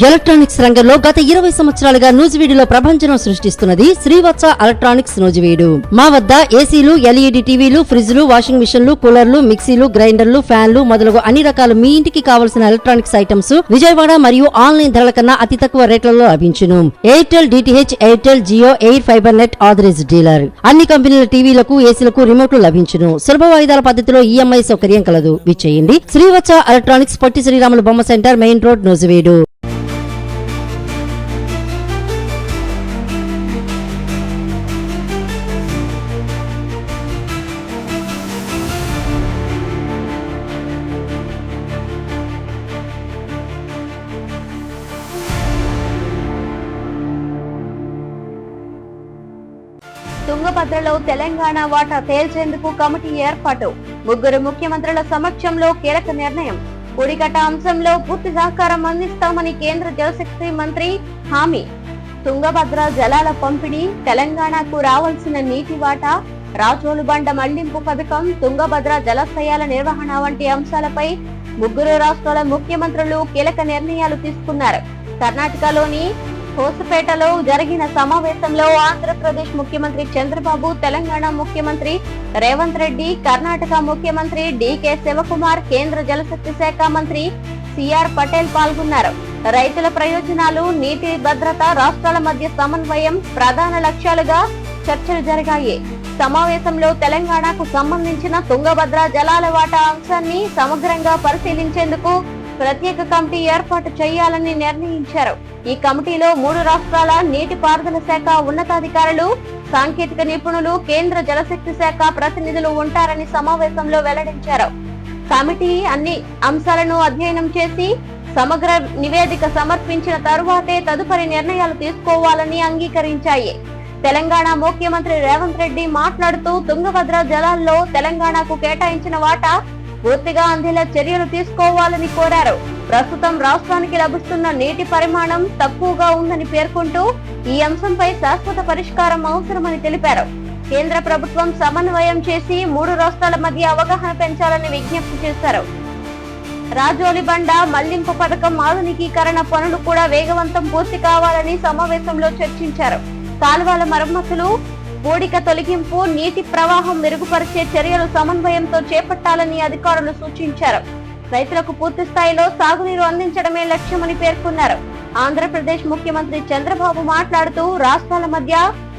Electronics రంగంలో గత 20 సంవత్సరాలుగా నూజివీడులో ప్రభంజనం సృష్టిస్తున్నది శ్రీవత్స ఎలక్ట్రానిక్స్ నూజివీడు. మా వద్ద ఏసీలు, ఎల్ఈడి టీవీలు, ఫ్రిడ్జ్లు, వాషింగ్ మిషన్లు, కూలర్లు, మిక్సీలు, గ్రైండర్లు, ఫ్యాన్లు మొదలగు అన్ని రకాల మీ ఇంటికి కావలసిన ఎలక్ట్రానిక్స్ ఐటమ్స్ విజయవాడ మరియు ఆన్లైన్ ధరల కన్నా అతి తక్కువ రేట్లలో లభించును. Airtel, DTH, Airtel, Jio, air fiber net authorised dealer. అన్ని కంపెనీల టీవీలకు, ఏసీలకు రిమోట్లు లభించును. సులభ వాయిదాల పద్ధతిలో ఈఎంఐ సౌకర్యం కలదు. విచ్చేయండి శ్రీవత్స ఎలక్ట్రానిక్స్, పొట్టి శ్రీరాములు బొమ్మ సెంటర్, మెయిన్ రోడ్, నూజివీడు. తుంగభద్రలో తెలంగాణ వాటా తేల్చేందుకు కమిటీ ఏర్పాటు. ముగ్గురు ముఖ్యమంత్రుల సమక్షంలో కీలక నిర్ణయం. కుడికట్ట అంశంలో పూర్తి సహకారం అందిస్తామని కేంద్ర జలశక్తి మంత్రి హామీ. తుంగభద్ర జలాల పంపిణీ, తెలంగాణకు రావాల్సిన నీటి వాటా, రాజోలుబండ మళ్లింపు పథకం, తుంగభద్ర జలాశయాల నిర్వహణ వంటి అంశాలపై ముగ్గురు రాష్ట్రాల ముఖ్యమంత్రులు కీలక నిర్ణయాలు తీసుకున్నారు. కర్ణాటకలోని హోసపేటలో జరిగిన సమావేశంలో ఆంధ్రప్రదేశ్ ముఖ్యమంత్రి చంద్రబాబు, తెలంగాణ ముఖ్యమంత్రి రేవంత్ రెడ్డి, కర్ణాటక ముఖ్యమంత్రి డికే శివకుమార్, కేంద్ర జలశక్తి శాఖ మంత్రి సిఆర్ పటేల్ పాల్గొన్నారు. రైతుల ప్రయోజనాలు, నీటి భద్రత, రాష్ట్రాల మధ్య సమన్వయం ప్రధాన లక్ష్యాలుగా చర్చలు జరిగాయి. సమావేశంలో తెలంగాణకు సంబంధించిన తుంగభద్ర జలాల వాటా అంశాన్ని సమగ్రంగా పరిశీలించేందుకు ప్రత్యేక కమిటీ ఏర్పాటు చేయాలని నిర్ణయించారు. ఈ కమిటీలో 3 రాష్ట్రాల నీటిపారుదల శాఖ ఉన్నతాధికారులు, సాంకేతిక నిపుణులు, కేంద్ర జలశక్తి శాఖ ప్రతినిధులు ఉంటారని సమావేశంలో వెల్లడించారు. కమిటీ అన్ని అంశాలను అధ్యయనం చేసి సమగ్ర నివేదిక సమర్పించిన తరువాతే తదుపరి నిర్ణయాలు తీసుకోవాలని అంగీకరించాయి. తెలంగాణ ముఖ్యమంత్రి రేవంత్ రెడ్డి మాట్లాడుతూ తుంగభద్ర జలాల్లో తెలంగాణకు కేటాయించిన వాటా పూర్తిగా అందేలా చర్యలు తీసుకోవాలని కోరారు. ప్రస్తుతం రాష్ట్రానికి లభిస్తున్న నీటి పరిమాణం తక్కువగా ఉందని పేర్కొంటూ ఈ అంశంపై శాశ్వత పరిష్కారం అవసరమని తెలిపారు. కేంద్ర ప్రభుత్వం సమన్వయం చేసి 3 రాష్ట్రాల మధ్య అవగాహన పెంచాలని విజ్ఞప్తి చేశారు. రాజోలిబండ మళ్లింపు పథకం ఆధునికీకరణ పనులు కూడా వేగవంతం పూర్తి కావాలని సమావేశంలో చర్చించారు. కాలువల మరమ్మతులు, పూడిక తొలగింపు, నీటి ప్రవాహం మెరుగుపరిచే చర్యలు సమన్వయంతో చేపట్టాలని అధికారులు సూచించారు. రైతులకు పూర్తి స్థాయిలో సాగునీరు అందించడమే లక్ష్యమని పేర్కొన్నారు. ఆంధ్రప్రదేశ్ ముఖ్యమంత్రి చంద్రబాబు మాట్లాడుతూ రాష్ట్రాల మధ్య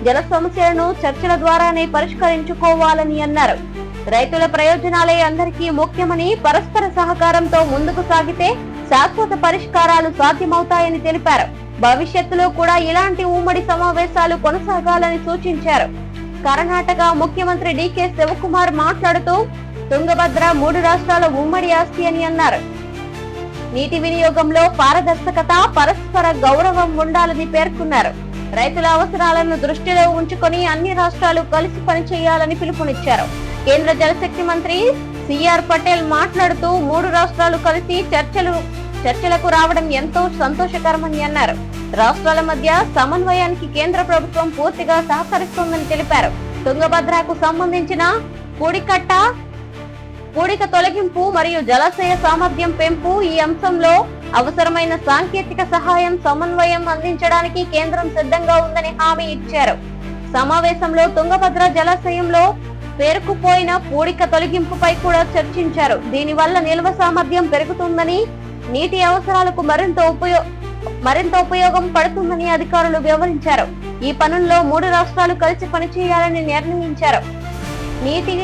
జల సమస్యలను చర్చల ద్వారానే పరిష్కరించుకోవాలని అన్నారు. రైతుల ప్రయోజనాలే అందరికీ ముఖ్యమని, పరస్పర సహకారంతో ముందుకు సాగితే శాశ్వత పరిష్కారాలు సాధ్యమవుతాయని తెలిపారు. భవిష్యత్తులో కూడా ఇలాంటి ఉమ్మడి సమావేశాలు కొనసాగాలని సూచించారు. కర్ణాటక ముఖ్యమంత్రి డికే శివకుమార్ మాట్లాడుతూ తుంగభద్ర 3 రాష్ట్రాల ఉమ్మడి ఆస్తి అని అన్నారు. నీటి వినియోగంలో పారదర్శకత, పరస్పర గౌరవం ఉండాలని పేర్కొన్నారు. రైతుల అవసరాలను దృష్టిలో ఉంచుకొని అన్ని రాష్ట్రాలు కలిసి పనిచేయాలని పిలుపునిచ్చారు. కేంద్ర జలశక్తి మంత్రి సిఆర్ పటేల్ మాట్లాడుతూ 3 రాష్ట్రాలు కలిసి చర్చలకు రావడం ఎంతో సంతోషకరమని అన్నారు. రాష్ట్రాల మధ్య సమన్వయానికి కేంద్ర ప్రభుత్వం పూర్తిగా సహకరిస్తోందని తెలిపారు. తుంగభద్రకు సంబంధించిన పూడిక తొలగింపు మరియు జలాశయ సామర్థ్యం పెంపు, ఈ అంశంలో అవసరమైన సాంకేతిక సహాయం, సమన్వయం అందించడానికి కేంద్రం సిద్ధంగా ఉందని హామీ ఇచ్చారు. సమావేశంలో తుంగభద్ర జలాశయంలో పేరుకుపోయిన పూడిక తొలగింపుపై కూడా చర్చించారు. దీనివల్ల నిల్వ సామర్థ్యం పెరుగుతుందని, నీటి అవసరాలకు మరింత ఉపయోగం పడుతుందని అధికారులు వివరించారు. ఈ పనుల్లో 3 రాష్ట్రాలు కలిసి పనిచేయాలని నిర్ణయించారు. నీటి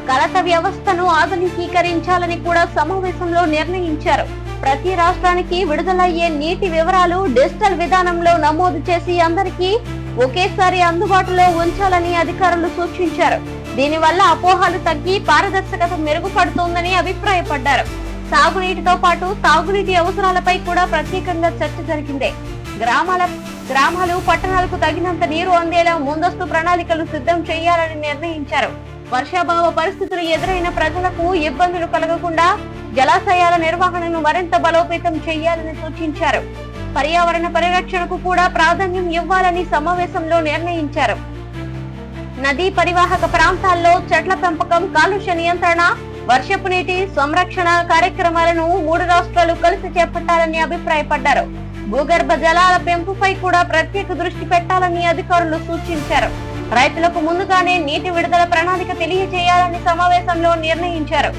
కలత వ్యవస్థను ఆధునికీకరించాలని కూడా సమావేశంలో నిర్ణయించారు. ప్రతి రాష్ట్రానికి విడుదలయ్యే నీటి వివరాలు డిజిటల్ విధానంలో నమోదు చేసి అందరికీ ఒకేసారి అందుబాటులో ఉంచాలని అధికారులు సూచించారు. దీనివల్ల అపోహలు తగ్గి పారదర్శకత మెరుగుపడుతోందని అభిప్రాయపడ్డారు. సాగునీటితో పాటు తాగునీటి అవసరాలపై కూడా ప్రత్యేకంగా చర్చ జరిగింది. గ్రామాలు, పట్టణాలకు తగినంత నీరు అందేలా ముందస్తు ప్రణాళికలు సిద్ధం చేయాలని నిర్ణయించారు. వర్షాభావ పరిస్థితులు ఎదురైన ప్రజలకు ఇబ్బందులు కలగకుండా జలాశయాల నిర్వహణను మరింత బలోపేతం చేయాలని సూచించారు. పర్యావరణ పరిరక్షణకు కూడా ప్రాధాన్యం ఇవ్వాలని సమావేశంలో నిర్ణయించారు. నదీ పరివాహక ప్రాంతాల్లో చెట్ల పెంపకం, కాలుష్య నియంత్రణ, వర్షపు నీటి సంరక్షణ కార్యక్రమాలను 3 రాష్ట్రాలు కలిసి చేపట్టాలని అభిప్రాయపడ్డారు. భూగర్భ జలాల పెంపుపై కూడా ప్రత్యేక దృష్టి పెట్టాలని అధికారులు సూచించారు. రైతులకు ముందుగానే నీటి విడుదల ప్రణాళిక తెలియజేయాలని సమావేశంలో నిర్ణయించారు.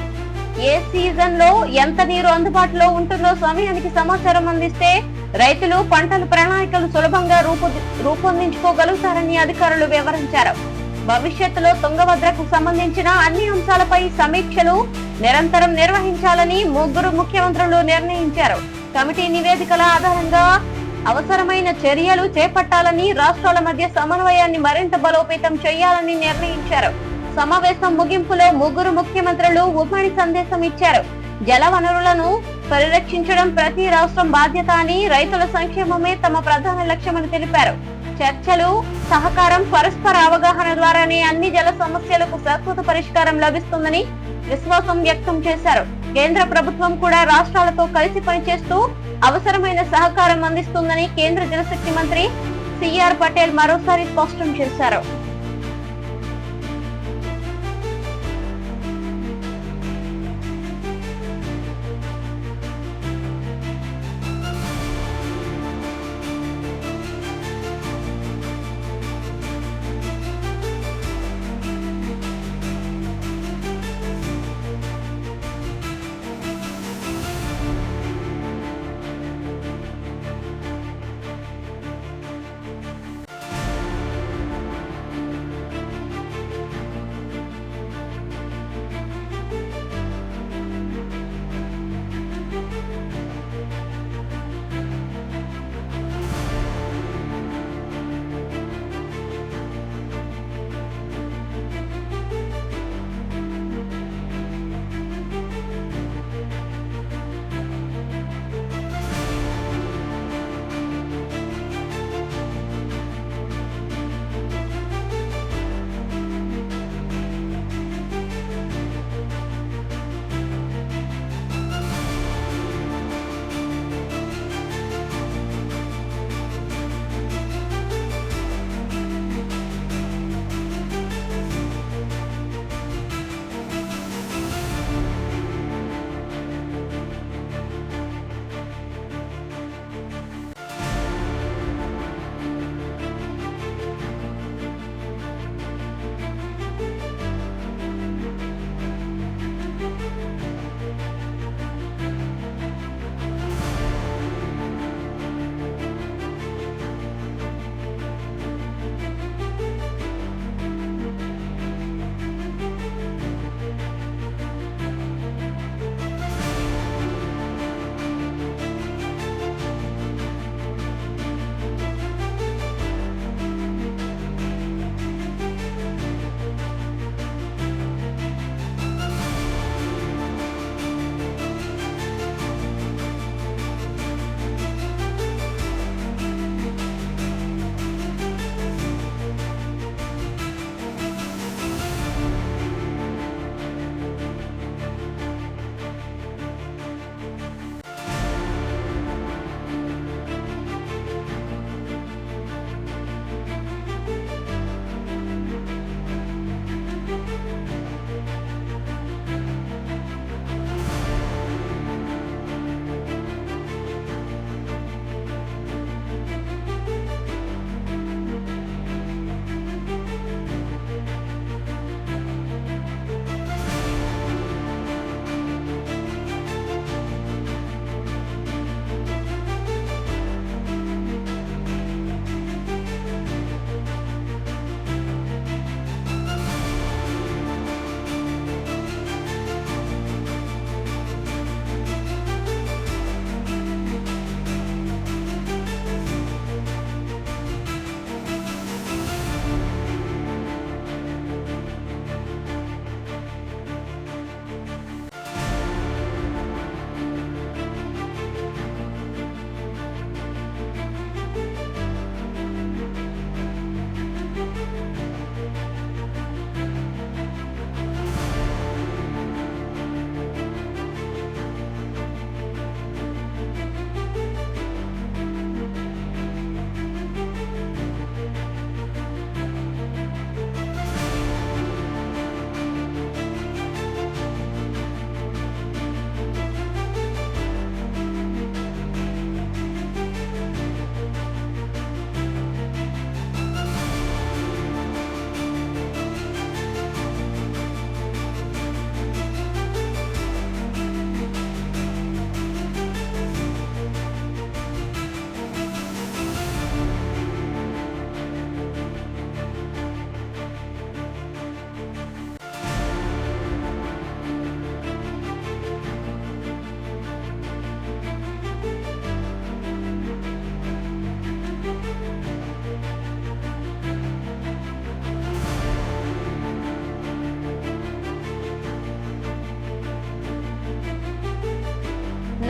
ఏ సీజన్ లో ఎంత నీరు అందుబాటులో ఉంటుందో సమయానికి సమాచారం అందిస్తే రైతులు పంటల ప్రణాళికలు సులభంగా రూపొందించుకోగలుగుతారని అధికారులు వివరించారు. భవిష్యత్తులో తుంగభద్రకు సంబంధించిన అన్ని అంశాలపై సమీక్షలు నిరంతరం నిర్వహించాలని ముగ్గురు ముఖ్యమంత్రులు నిర్ణయించారు. కమిటీ నివేదికల ఆధారంగా అవసరమైన చర్యలు చేపట్టాలని, రాష్ట్రాల మధ్య సమన్వయాన్ని మరింత బలోపేతం చేయాలని నిర్ణయించారు. సమావేశం ముగింపులో ముగ్గురు ముఖ్యమంత్రులు ఉమ్మడి సందేశం ఇచ్చారు. జల వనరులను పరిరక్షించడం ప్రతి రాష్ట్రం బాధ్యత అని, రైతుల సంక్షేమమే తమ ప్రధాన లక్ష్యమని తెలిపారు. చర్చలు, సహకారం, పరస్పర అవగాహన ద్వారానే అన్ని జల సమస్యలకు శాశ్వత పరిష్కారం లభిస్తుందని విశ్వాసం వ్యక్తం చేశారు. కేంద్ర ప్రభుత్వం కూడా రాష్ట్రాలతో కలిసి పనిచేస్తూ అవసరమైన సహకారం అందిస్తుందని కేంద్ర జలశక్తి మంత్రి సిఆర్ పటేల్ మరోసారి స్పష్టం చేశారు.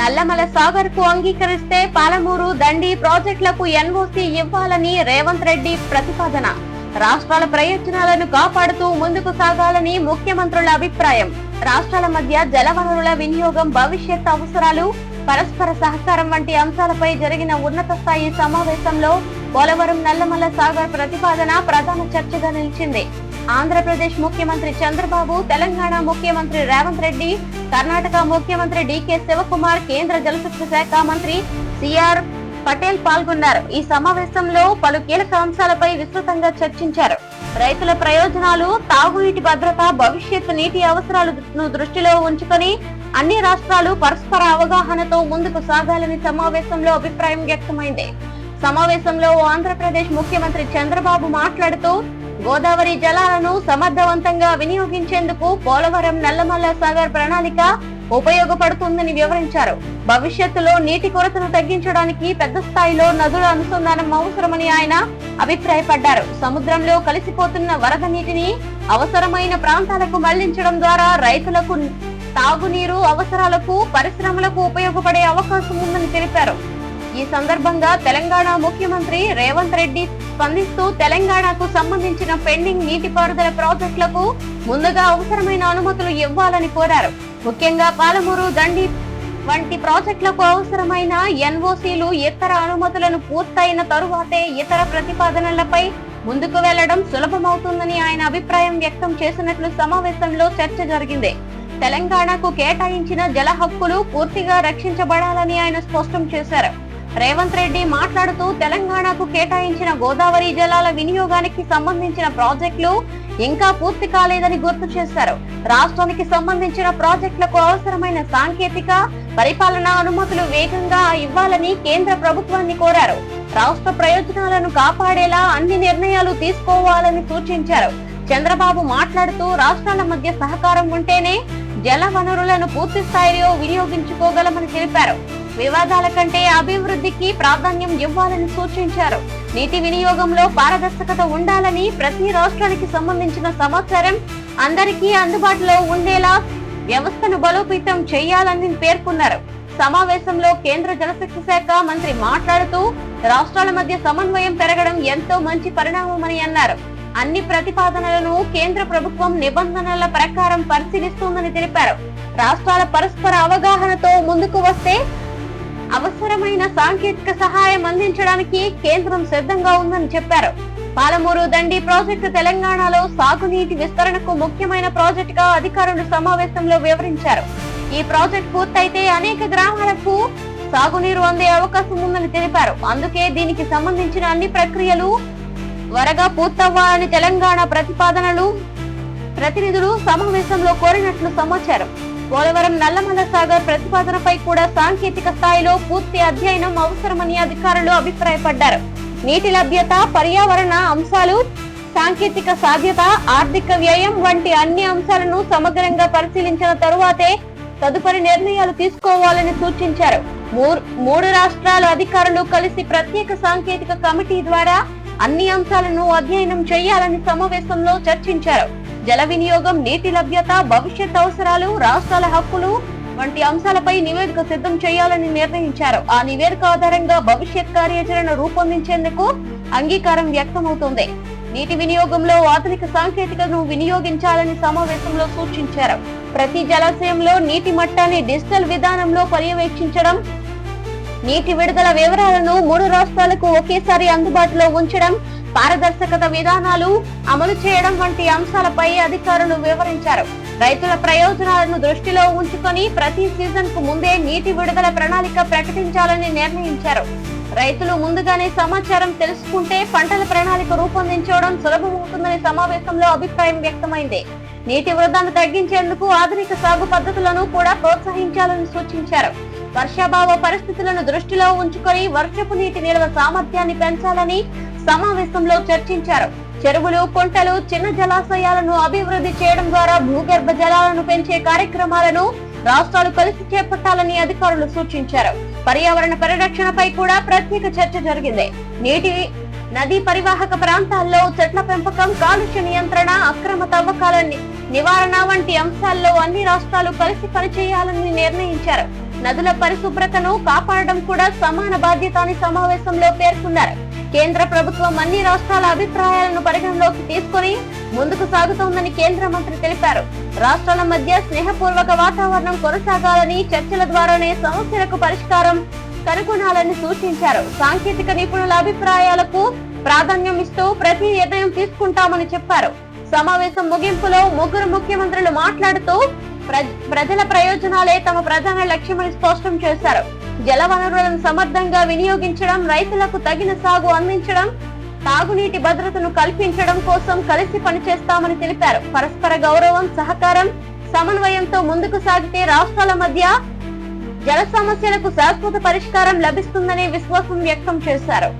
నల్లమల సాగర్ కు అంగీకరిస్తే పాలమూరు దండి ప్రాజెక్టులకు ఎన్ఓసీ ఇవ్వాలని రేవంత్ రెడ్డి ప్రతిపాదన. రాష్ట్రాల ప్రయోజనాలను కాపాడుతూ ముందుకు సాగాలని ముఖ్యమంత్రుల అభిప్రాయం. రాష్ట్రాల మధ్య జలవనరుల వినియోగం, భవిష్యత్ అవసరాలు, పరస్పర సహకారం వంటి అంశాలపై జరిగిన ఉన్నత స్థాయి సమావేశంలో పోలవరం నల్లమల సాగర్ ప్రతిపాదన ప్రధాన చర్చగా నిలిచింది. ఆంధ్రప్రదేశ్ ముఖ్యమంత్రి చంద్రబాబు, తెలంగాణ ముఖ్యమంత్రి రేవంత్ రెడ్డి, కర్ణాటక ముఖ్యమంత్రి డికే శివకుమార్, కేంద్ర జలశక్తి శాఖ మంత్రి సిఆర్ పటేల్ పాల్గొన్నారు. ఈ సమావేశంలో పలు కీలక అంశాలపై విస్తృతంగా చర్చించారు. రైతుల ప్రయోజనాలు, తాగునీటి భద్రత, భవిష్యత్తు నీటి అవసరాలను దృష్టిలో ఉంచుకొని అన్ని రాష్ట్రాలు పరస్పర అవగాహనతో ముందుకు సాగాలని సమావేశంలో అభిప్రాయం వ్యక్తమైంది. సమావేశంలో ఆంధ్రప్రదేశ్ ముఖ్యమంత్రి చంద్రబాబు మాట్లాడుతూ గోదావరి జలాలను సమర్థవంతంగా వినియోగించేందుకు పోలవరం నల్లమల సాగర్ ప్రణాళిక ఉపయోగపడుతుందని వివరించారు. భవిష్యత్తులో నీటి కొరతను తగ్గించడానికి పెద్ద స్థాయిలో నదుల అనుసంధానం అవసరమని ఆయన అభిప్రాయపడ్డారు. సముద్రంలో కలిసిపోతున్న వరద నీటిని అవసరమైన ప్రాంతాలకు మళ్లించడం ద్వారా రైతులకు, తాగునీరు అవసరాలకు, పరిశ్రమలకు ఉపయోగపడే అవకాశం ఉందని తెలిపారు. ఈ సందర్భంగా తెలంగాణ ముఖ్యమంత్రి రేవంత్ రెడ్డి స్పందిస్తూ తెలంగాణకు సంబంధించిన పెండింగ్ నీటిపారుదల ప్రాజెక్టులకు ముందుగా అవసరమైన అనుమతులు ఇవ్వాలని కోరారు. ముఖ్యంగా పాలమూరు దండి వంటి ప్రాజెక్టులకు అవసరమైన ఎన్ఓసీలు, ఇతర అనుమతులను పూర్తయిన తరువాతే ఇతర ప్రతిపాదనలపై ముందుకు వెళ్లడం సులభమవుతుందని ఆయన అభిప్రాయం వ్యక్తం చేసినట్లు సమావేశంలో చర్చ జరిగింది. తెలంగాణకు కేటాయించిన జల హక్కులు పూర్తిగా రక్షించబడాలని ఆయన స్పష్టం చేశారు. రేవంత్ రెడ్డి మాట్లాడుతూ తెలంగాణకు కేటాయించిన గోదావరి జలాల వినియోగానికి సంబంధించిన ప్రాజెక్టులు ఇంకా పూర్తి కాలేదని గుర్తు చేశారు. రాష్ట్రానికి సంబంధించిన ప్రాజెక్టులకు అవసరమైన సాంకేతిక, పరిపాలనా అనుమతులు వేగంగా ఇవ్వాలని కేంద్ర ప్రభుత్వాన్ని కోరారు. రాష్ట్ర ప్రయోజనాలను కాపాడేలా అన్ని నిర్ణయాలు తీసుకోవాలని సూచించారు. చంద్రబాబు మాట్లాడుతూ రాష్ట్రాల మధ్య సహకారం ఉంటేనే జల వనరులను పూర్తి స్థాయిలో వినియోగించుకోగలమని తెలిపారు. వివాదాల కంటే అభివృద్ధికి ప్రాధాన్యం ఇవ్వాలని సూచించారు. నీటి వినియోగంలో పారదర్శకత ఉండాలని, ప్రతి రాష్ట్రానికి సంబంధించిన సమాచారం అందరికీ అందుబాటులో ఉండేలా వ్యవస్థను బలోపేతం చేయాలని పేర్కొన్నారు. సమావేశంలో కేంద్ర జలశక్తి శాఖ మంత్రి మాట్లాడుతూ రాష్ట్రాల మధ్య సమన్వయం పెరగడం ఎంతో మంచి పరిణామమని అన్నారు. అన్ని ప్రతిపాదనలను కేంద్ర ప్రభుత్వం నిబంధనల ప్రకారం పరిశీలిస్తుందని తెలిపారు. రాష్ట్రాల పరస్పర అవగాహనతో ముందుకు వస్తే అవసరమైన సాంకేతిక సహాయం అందించడానికి కేంద్రం సిద్ధంగా ఉందని చెప్పారు. పాలమూరు దండి ప్రాజెక్టు తెలంగాణలో సాగునీటి విస్తరణకు ముఖ్యమైన ప్రాజెక్టుగా అధికారులు సమావేశంలో వివరించారు. ఈ ప్రాజెక్టు పూర్తయితే అనేక గ్రామాలకు సాగునీరు అందే అవకాశం ఉందని తెలిపారు. అందుకే దీనికి సంబంధించిన అన్ని ప్రక్రియలు త్వరగా పూర్తవ్వాలని తెలంగాణ ప్రతినిధులు సమావేశంలో కోరినట్లు సమాచారం. పోలవరం నల్లమల సాగర్ ప్రతిపాదనపై కూడా సాంకేతిక స్థాయిలో పూర్తి అధ్యయనం అవసరమని అధికారులు అభిప్రాయపడ్డారు. నీటి లభ్యత, పర్యావరణ అంశాలు, సాంకేతిక సాధ్యత, ఆర్థిక వ్యయం వంటి అన్ని అంశాలను సమగ్రంగా పరిశీలించిన తరువాతే తదుపరి నిర్ణయాలు తీసుకోవాలని సూచించారు. మూడు రాష్ట్రాల అధికారులు కలిసి ప్రత్యేక సాంకేతిక కమిటీ ద్వారా అన్ని అంశాలను అధ్యయనం చేయాలని సమావేశంలో చర్చించారు. జల వినియోగం, నీటి లభ్యత, భవిష్యత్ అవసరాలు, రాష్ట్రాల హక్కులు వంటి అంశాలపై నివేదిక సిద్ధం చేయాలని నిర్ణయించారు. ఆ నివేదిక ఆధారంగా భవిష్యత్ కార్యాచరణ రూపొందించేందుకు అంగీకారం వ్యక్తమవుతోంది. నీటి వినియోగంలో ఆధునిక సాంకేతికతను వినియోగించాలని సమావేశంలో సూచించారు. ప్రతి జలాశయంలో నీటి మట్టాన్ని డిజిటల్ విధానంలో పర్యవేక్షించడం, నీటి విడుదల వివరాలను 3 రాష్ట్రాలకు ఒకేసారి అందుబాటులో ఉంచడం, పారదర్శకత విధానాలు అమలు చేయడం వంటి అంశాలపై అధికారులు వివరించారు. రైతుల ప్రయోజనాలను దృష్టిలో ఉంచుకొని ప్రతి సీజన్ కు ముందే నీటి విడుదల ప్రణాళిక ప్రకటించాలని నిర్ణయించారు. రైతులు ముందుగానే సమాచారం తెలుసుకుంటే పంటల ప్రణాళిక రూపొందించడం సులభమవుతుందని సమావేశంలో అభిప్రాయం వ్యక్తమైంది. నీటి వృధాను తగ్గించేందుకు ఆధునిక సాగు పద్ధతులను కూడా ప్రోత్సహించాలని సూచించారు. వర్షాభావ పరిస్థితులను దృష్టిలో ఉంచుకొని వర్షపు నీటి నిల్వ సామర్థ్యాన్ని పెంచాలని సమావేశంలో చర్చించారు. చెరువులు, కుంటలు, చిన్న జలాశయాలను అభివృద్ధి చేయడం ద్వారా భూగర్భ జలాలను పెంచే కార్యక్రమాలను రాష్ట్రాలు కలిసి చేపట్టాలని అధికారులు సూచించారు. పర్యావరణ పరిరక్షణపై కూడా ప్రత్యేక చర్చ జరిగింది. నదీ పరివాహక ప్రాంతాల్లో చెట్ల పెంపకం, కాలుష్య నియంత్రణ, అక్రమ తవ్వకాల నివారణ వంటి అంశాల్లో అన్ని రాష్ట్రాలు కలిసి పనిచేయాలని నిర్ణయించారు. నదుల పరిశుభ్రతను కాపాడడం కూడా సమాన బాధ్యత అని సమావేశంలో పేర్కొన్నారు. కేంద్ర ప్రభుత్వం అన్ని రాష్ట్రాల అభిప్రాయాలను పరిగణలోకి తీసుకుని ముందుకు సాగుతోందని కేంద్ర మంత్రి తెలిపారు. రాష్ట్రాల మధ్య స్నేహపూర్వక వాతావరణం కొనసాగాలని, చర్చల ద్వారానే సమస్యలకు పరిష్కారం కనుగొనాలని సూచించారు. సాంకేతిక నిపుణుల అభిప్రాయాలకు ప్రాధాన్యం ఇస్తూ ప్రతి నిర్ణయం తీసుకుంటామని చెప్పారు. సమావేశం ముగింపులో ముగ్గురు ముఖ్యమంత్రులు మాట్లాడుతూ ప్రజల ప్రయోజనాలే తమ ప్రధాన లక్ష్యమని స్పష్టం చేశారు. జల వనరులను సమర్థంగా వినియోగించడం, రైతులకు తగిన సాగు అందించడం, తాగునీటి భద్రతను కల్పించడం కోసం కలిసి పనిచేస్తామని తెలిపారు. పరస్పర గౌరవం, సహకారం, సమన్వయంతో ముందుకు సాగితే రాష్ట్రాల మధ్య జల సమస్యలకు శాశ్వత పరిష్కారం లభిస్తుందనే విశ్వాసం వ్యక్తం చేశారు.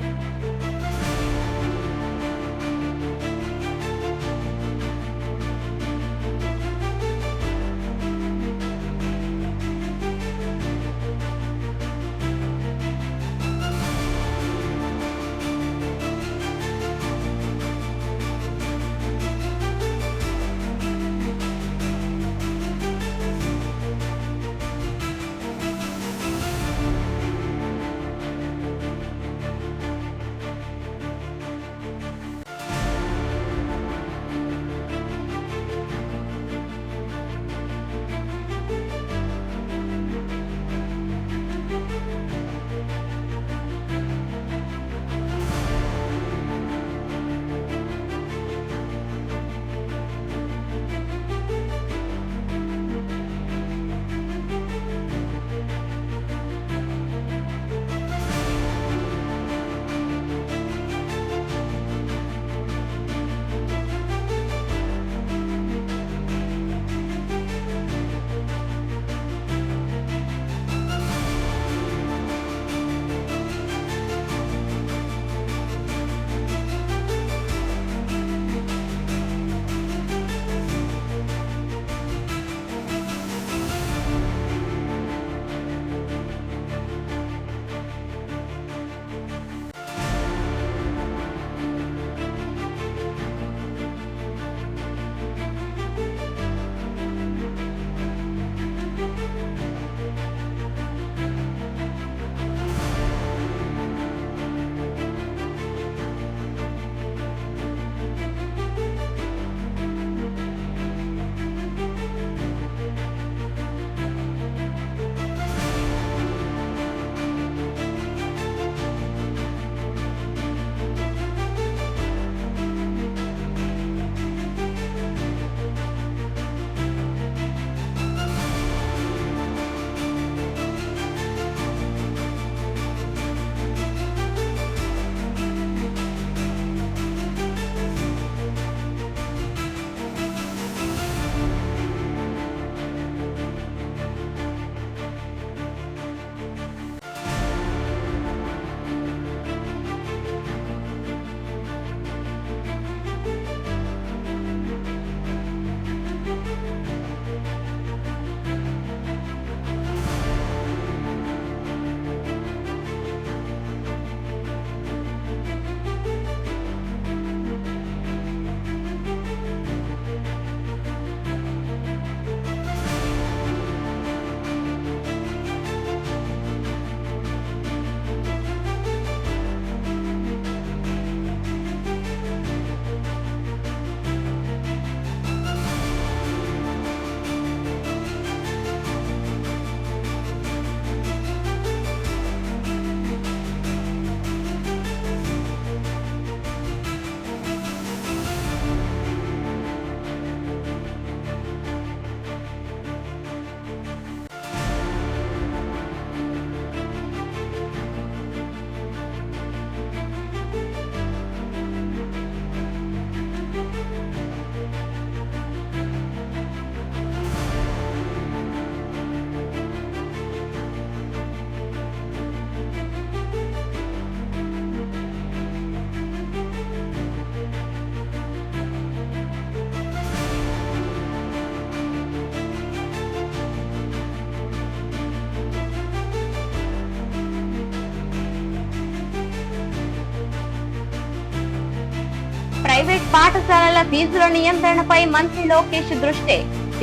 ప్రైవేట్ పాఠశాలల ఫీజుల నియంత్రణపై మంత్రి లోకేష్ దృష్టి.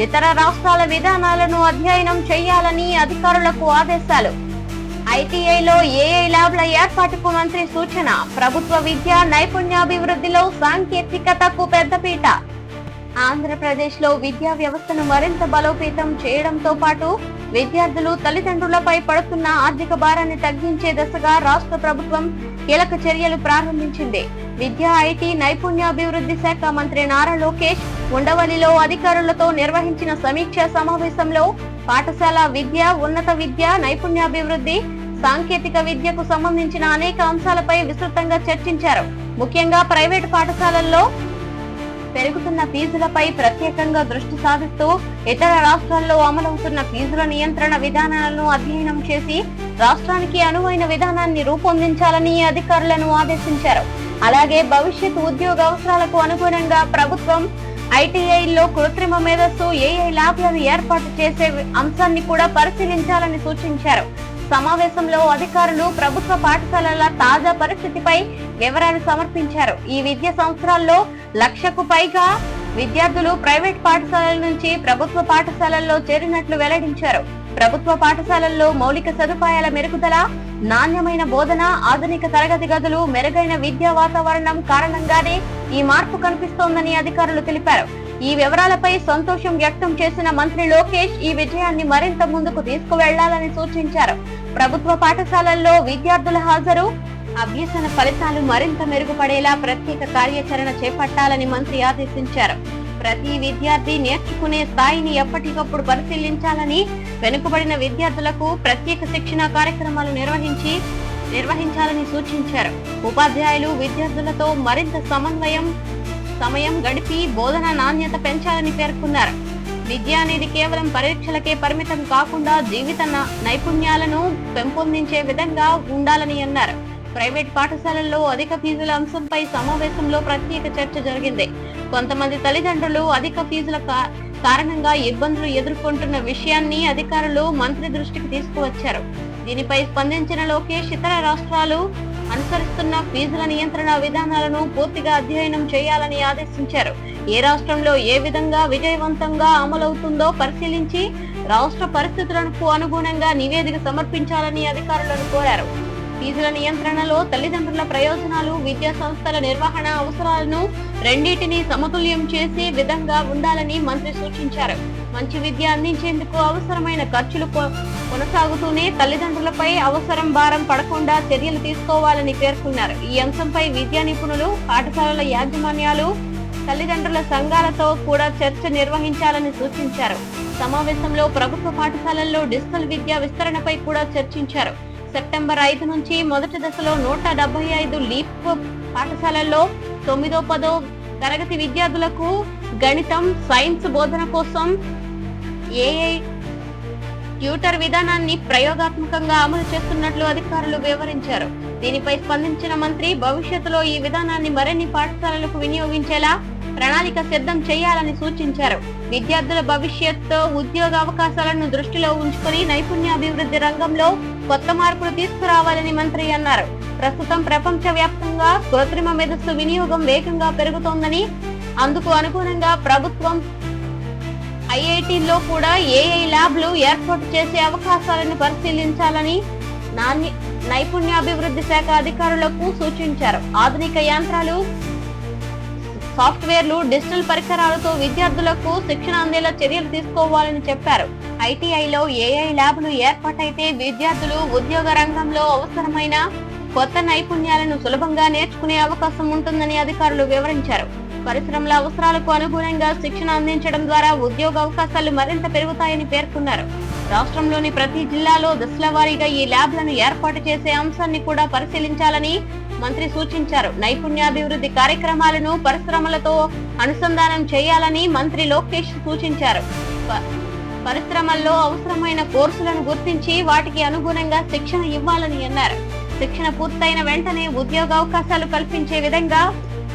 ఇతర రాష్ట్రాల విధానాలను అధ్యయనం చేయాలని అధికారులకు ఆదేశాలు. ఐటీఐలో ఏఐ ల్యాబ్ల ఏర్పాటుకు మంత్రి సూచన. ప్రభుత్వ విద్య నైపుణ్యాభివృద్ధిలో సాంకేతికతకు పెద్దపీట. ఆంధ్రప్రదేశ్ లో విద్యా వ్యవస్థను మరింత బలోపేతం చేయడంతో పాటు విద్యార్థులు తల్లిదండ్రులపై పడుతున్న ఆర్థిక భారాన్ని తగ్గించే దిశగా రాష్ట్ర ప్రభుత్వం కీలక చర్యలు ప్రారంభించింది. విద్యా ఐటీ నైపుణ్యాభివృద్ధి శాఖ మంత్రి నారా లోకేష్ ఉండవల్లిలో అధికారులతో నిర్వహించిన సమీక్షా సమావేశంలో పాఠశాల విద్య, ఉన్నత విద్య, నైపుణ్యాభివృద్ధి, సాంకేతిక విద్యకు సంబంధించిన అనేక అంశాలపై విస్తృతంగా చర్చించారు. ముఖ్యంగా ప్రైవేటు పాఠశాలల్లో పెరుగుతున్న ఫీజులపై ప్రత్యేకంగా దృష్టి సాధిస్తూ ఇతర రాష్ట్రాల్లో అమలవుతున్న ఫీజుల నియంత్రణ విధానాలను అధ్యయనం చేసి రాష్ట్రానికి అనువైన విధానాన్ని రూపొందించాలని అధికారులను ఆదేశించారు. అలాగే భవిష్యత్ ఉద్యోగ అవసరాలకు అనుగుణంగా ప్రభుత్వం ఐటీఐలో కృత్రిమ మేధస్సు, ఏఐ ల్యాబ్లను ఏర్పాటు చేసే అంశాన్ని కూడా పరిశీలించాలని సూచించారు. సమావేశంలో అధికారులు ప్రభుత్వ పాఠశాలల తాజా పరిస్థితిపై వివరాలు సమర్పించారు. ఈ విద్యా సంవత్సరాల్లో 1,00,000కు పైగా విద్యార్థులు ప్రైవేట్ పాఠశాలల నుంచి ప్రభుత్వ పాఠశాలల్లో చేరినట్లు వెల్లడించారు. ప్రభుత్వ పాఠశాలల్లో మౌలిక సదుపాయాల మెరుగుదల, నాణ్యమైన బోధన, ఆధునిక తరగతి గదులు, మెరుగైన విద్యా వాతావరణం కారణంగానే ఈ మార్పు కనిపిస్తోందని అధికారులు తెలిపారు. ఈ వివరాలపై సంతోషం వ్యక్తం చేసిన మంత్రి లోకేష్ ఈ విజయాన్ని మరింత ముందుకు తీసుకువెళ్లాలని సూచించారు. ప్రభుత్వ పాఠశాలల్లో విద్యార్థుల హాజరు, అభ్యసన ఫలితాలు మరింత మెరుగుపడేలా ప్రత్యేక కార్యాచరణ చేపట్టాలని మంత్రి ఆదేశించారు. ప్రతి విద్యార్థి నేర్చుకునే స్థాయిని ఎప్పటికప్పుడు పరిశీలించాలని, వెనుకబడిన విద్యార్థులకు ప్రత్యేక శిక్షణ కార్యక్రమాలు నిర్వహించాలని సూచించారు. ఉపాధ్యాయులు విద్యార్థులతో మరింత సమయం గడిపి బోధన నాణ్యత పెంచాలని పేర్కొన్నారు. విద్య అనేది కేవలం పరీక్షలకే పరిమితం కాకుండా జీవిత నైపుణ్యాలను పెంపొందించే విధంగా ఉండాలని అన్నారు. ప్రైవేట్ పాఠశాలల్లో అధిక ఫీజుల అంశంపై సమావేశంలో ప్రత్యేక చర్చ జరిగింది. కొంతమంది తల్లిదండ్రులు అధిక ఫీజుల కారణంగా ఇబ్బందులు ఎదుర్కొంటున్న విషయాన్ని అధికారులు మంత్రి దృష్టికి తీసుకువచ్చారు. దీనిపై స్పందించిన లోకేష్ ఇతర రాష్ట్రాలు అనుసరిస్తున్న ఫీజుల నియంత్రణ విధానాలను పూర్తిగా అధ్యయనం చేయాలని ఆదేశించారు. ఏ రాష్ట్రంలో ఏ విధంగా విజయవంతంగా అమలవుతుందో పరిశీలించి రాష్ట్ర పరిస్థితులకు అనుగుణంగా నివేదిక సమర్పించాలని అధికారులను కోరారు. ఫీజుల నియంత్రణలో తల్లిదండ్రుల ప్రయోజనాలు, విద్యా సంస్థల నిర్వహణ అవసరాలను రెండింటినీ సమతుల్యం చేసే విధంగా ఉండాలని మంత్రి సూచించారు. మంచి విద్య అందించేందుకు అవసరమైన ఖర్చులు కొనసాగుతూనే తల్లిదండ్రులపై అవసరం భారం పడకుండా చర్యలు తీసుకోవాలని పేర్కొన్నారు. ఈ అంశంపై విద్యా నిపుణులు, పాఠశాలల యాజమాన్యాలు, తల్లిదండ్రుల సంఘాలతో కూడా చర్చ నిర్వహించాలని సూచించారు. సమావేశంలో ప్రభుత్వ పాఠశాలల్లో డిజిటల్ విద్యా విస్తరణపై కూడా చర్చించారు. సెప్టెంబర్ 5 నుంచి మొదటి దశలో 175 లీప్ పాఠశాలల్లో 9వ, 10వ తరగతి విద్యార్థులకు గణితం, సైన్స్ బోధన కోసం ఏఐ ట్యూటర్ విధానాన్ని ప్రయోగాత్మకంగా అమలు చేస్తున్నట్లు అధికారులు వివరించారు. దీనిపై స్పందించిన మంత్రి భవిష్యత్తులో ఈ విధానాన్ని మరిన్ని పాఠశాలలకు వినియోగించేలా ప్రణాళిక సిద్ధం చేయాలని సూచించారు. విద్యార్థుల భవిష్యత్, ఉద్యోగ అవకాశాలను దృష్టిలో ఉంచుకొని నైపుణ్యాభివృద్ధి రంగంలో కొత్త మార్పులు తీసుకురావాలని మంత్రి అన్నారు. ప్రస్తుతం ప్రపంచ వ్యాప్తంగా కృత్రిమ మేధస్సు వినియోగం వేగంగా పెరుగుతోందని, అందుకు అనుగుణంగా ప్రభుత్వం ఐఐటీల్లో కూడా ఏఐ ల్యాబ్లు ఏర్పాటు చేసే అవకాశాలను పరిశీలించాలని నైపుణ్యాభివృద్ధి శాఖ అధికారులకు సూచించారు. ఆధునిక యంత్రాలు, సాఫ్ట్వేర్లు, డిజిటల్ పరికరాలతో విద్యార్థులకు శిక్షణ అందేలా చర్యలు తీసుకోవాలని చెప్పారు. ఐటీఐలో ఏఐ ల్యాబ్లు ఏర్పాటైతే విద్యార్థులు ఉద్యోగ రంగంలో అవసరమైన కొత్త నైపుణ్యాలను సులభంగా నేర్చుకునే అవకాశం ఉంటుందని అధికారులు వివరించారు. పరిశ్రమల అవసరాలకు అనుగుణంగా శిక్షణ అందించడం ద్వారా ఉద్యోగ అవకాశాలు మరింత పెరుగుతాయని పేర్కొన్నారు. రాష్ట్రంలోని ప్రతి జిల్లాలో దశల వారీగా ఈ ల్యాబ్లను ఏర్పాటు చేసే అంశాన్ని కూడా పరిశీలించాలని మంత్రి సూచించారు. నైపుణ్యాభివృద్ధి కార్యక్రమాలను పరిశ్రమలతో అనుసంధానం చేయాలని మంత్రి లోకేష్ సూచించారు. పరిశ్రమల్లో అవసరమైన కోర్సులను గుర్తించి వాటికి అనుగుణంగా శిక్షణ ఇవ్వాలని అన్నారు. శిక్షణ పూర్తయిన వెంటనే ఉద్యోగ అవకాశాలు కల్పించే విధంగా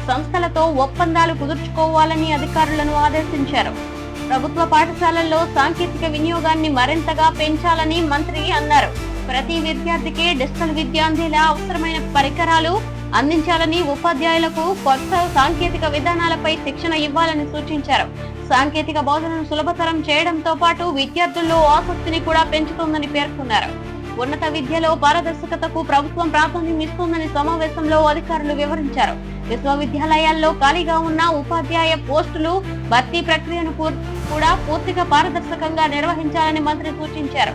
సంస్థలతో ఒప్పందాలు కుదుర్చుకోవాలని అధికారులను ఆదేశించారు. ప్రభుత్వ పాఠశాలల్లో సాంకేతిక వినియోగాన్ని మరింతగా పెంచాలని మంత్రి అన్నారు. ప్రతి విద్యార్థికి డిజిటల్ విద్య అందేలా అవసరమైన పరికరాలు అందించాలని, ఉపాధ్యాయులకు కొత్త సాంకేతిక విధానాలపై శిక్షణ ఇవ్వాలని సూచించారు. సాంకేతిక బోధనను సులభతరం చేయడంతో పాటు విద్యార్థుల్లో ఆసక్తిని కూడా పెంచుతుందని పేర్కొన్నారు. ఉన్నత విద్యలో పారదర్శకతకు ప్రభుత్వం ప్రాధాన్యం ఇస్తుందని సమావేశంలో అధికారులు వివరించారు. విశ్వవిద్యాలయాల్లో ఖాళీగా ఉన్న ఉపాధ్యాయ పోస్టులు భర్తీ ప్రక్రియను కూడా పూర్తిగా పారదర్శకంగా నిర్వహించాలని మంత్రి సూచించారు.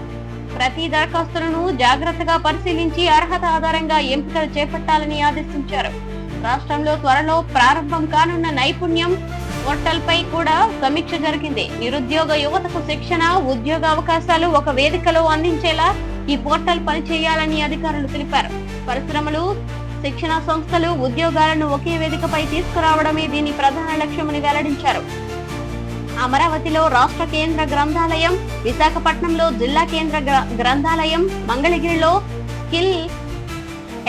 ప్రతి దరఖాస్తులను జాగ్రత్తగా పరిశీలించి అర్హత ఆధారంగా ఎంపికలు చేపట్టాలని ఆదేశించారు. రాష్ట్రంలో త్వరలో ప్రారంభం కానున్న నైపుణ్యం పోర్టల్ పై కూడా సమీక్ష జరిగింది. నిరుద్యోగ యువతకు శిక్షణ, ఉద్యోగ అవకాశాలు ఒక వేదికలో అందించేలా ఈ పోర్టల్ పనిచేయాలని అధికారులు తెలిపారు. పరిశ్రమలు, శిక్షణ సంస్థలు, ఉద్యోగాలను ఒకే వేదికపై తీసుకురావడమే దీని ప్రధాన లక్ష్యమని వెల్లడించారు. అమరావతిలో రాష్ట్ర కేంద్ర గ్రంథాలయం, విశాఖపట్నంలో జిల్లా కేంద్ర గ్రంథాలయం, మంగళగిరిలో స్కిల్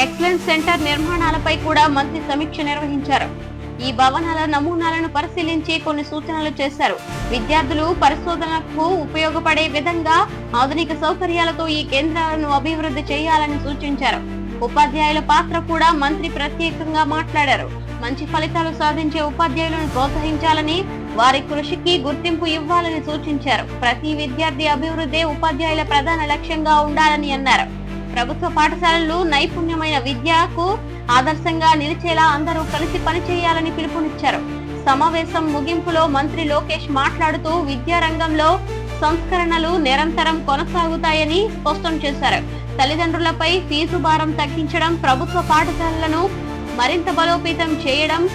ఎక్సలెన్స్ సెంటర్ నిర్మాణాలపై కూడా మంత్రి సమీక్ష నిర్వహించారు. ఈ భవనాల నమూనాలను పరిశీలించి కొన్ని సూచనలు చేశారు. విద్యార్థులు పరిశోధనకు ఉపయోగపడే విధంగా ఆధునిక సౌకర్యాలతో ఈ కేంద్రాలను అభివృద్ధి చేయాలని సూచించారు. ఉపాధ్యాయుల పాత్ర కూడా మంత్రి ప్రత్యేకంగా మాట్లాడారు. మంచి ఫలితాలు సాధించే ఉపాధ్యాయులను ప్రోత్సహించాలని, వారి కృషికి గుర్తింపు ఇవ్వాలని సూచించారు. ప్రతి విద్యార్థి అభివృద్ధి ఉపాధ్యాయుల ప్రధాన లక్ష్యంగా ఉండాలని అన్నారు. ప్రభుత్వ పాఠశాలలు నైపుణ్యమైన విద్యకు ఆదర్శంగా నిలిచేలా అందరూ కలిసి పనిచేయాలని పిలుపునిచ్చారు. సమావేశం ముగింపులో మంత్రి లోకేష్ మాట్లాడుతూ విద్యారంగంలో సంస్కరణలు నిరంతరం కొనసాగుతాయని స్పష్టం చేశారు. తల్లిదండ్రులపై ఫీజు భారం తగ్గించడం, ప్రభుత్వ పాఠశాలలను మరింత బలోపేతం చేయడం,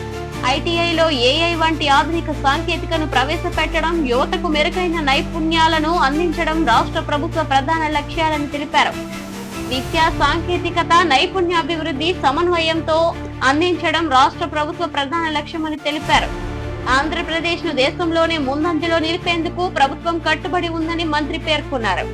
ఐటీఐలో ఏఐ వంటి ఆధునిక సాంకేతికను ప్రవేశపెట్టడం, యువతకు మెరుగైన నైపుణ్యాలను అందించడం రాష్ట్ర ప్రభుత్వ ప్రధాన లక్ష్యాలని తెలిపారు. విద్యా సాంకేతికత, నైపుణ్యాభివృద్ధి సమన్వయంతో అందించడం రాష్ట్ర ప్రభుత్వ ప్రధాన లక్ష్యమని తెలిపారు. ఆంధ్రప్రదేశ్ ను దేశంలోనే ముందంజలో నిలిపేందుకు ప్రభుత్వం కట్టుబడి ఉందని మంత్రి పేర్కొన్నారు.